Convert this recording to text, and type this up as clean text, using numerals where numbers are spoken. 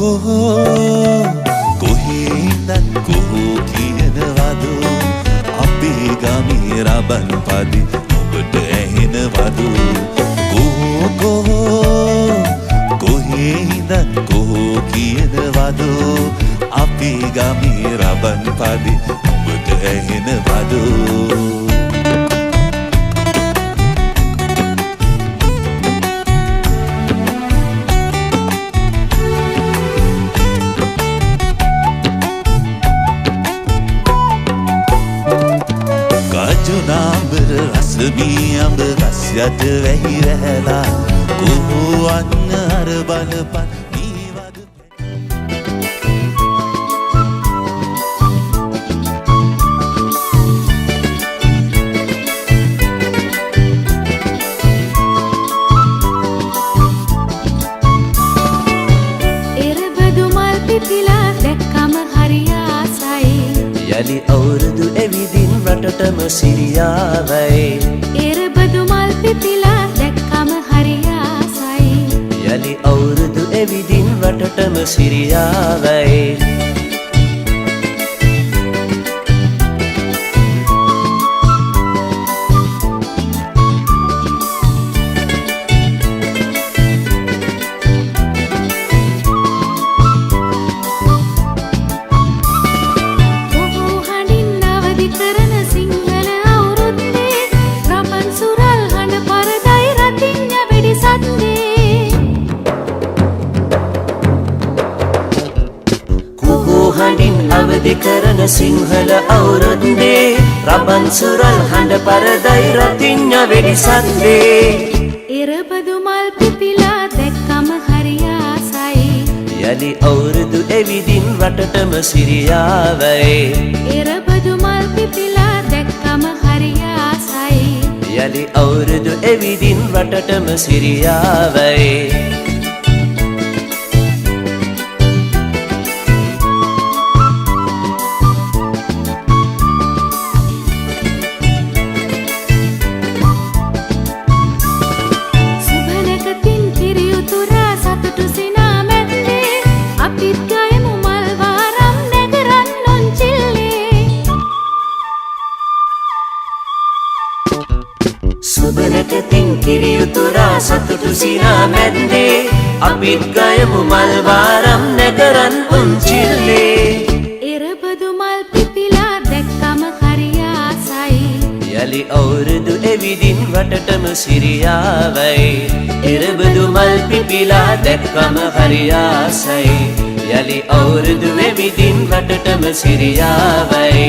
කොහේද කොහො කියනවද අපේ ගමේ රබන් පදි ඔබට ඇහෙනවද කොහේද කොහො කියනවද අපේ ගමේ රබන් පදි ඔබට ඇහෙනවද ගජුනාඹර රසමී අඹ ගස් යට වැහි වැහැලා කොහො අන්න අර බලපන් නීවද එරබදු මල් පිපිලා දැක්කම හරි ආසයි යලි අවුරුදු එවිදින් රටටම සිරියාවයි එරබදු මල් පිපිලා දැක්කම හරි ආසයි යලි අවුරුදු එවිදින් රටටම සිරියාවයි හඬින් අවදි කරන සිංහල අවුරුද්දේ රබන් සුරල් හඬ පරදයි රතිඤ්ඤ වෙඩි සද්දේ එරබදු මල් පිපිලා දැක්කම හරි ආසයි යලි අවුරුදු එවිදින් රටටම සිරියාවයි එරබදු මල් පිපිලා දැක්කම හරි ආසයි යලි අවුරුදු එවිදින් රටටම සිරියාවයි සුබනකතින් කිරියුතුරා සතුටු සිනා මැද්දේ අපිත් ගයමු මල් වාරම් නැගරන් උන්චිල්ලේ එරබදු මල් පිපිලා දැක්කම හරි ආසයි යලි අවුරුදු එවිදින් රටටම සිරියාවයි එරබදු මල් පිපිලා දැක්කම හරි ආසයි යලි අවුරුදු එවිදින් රටටම සිරියාවයි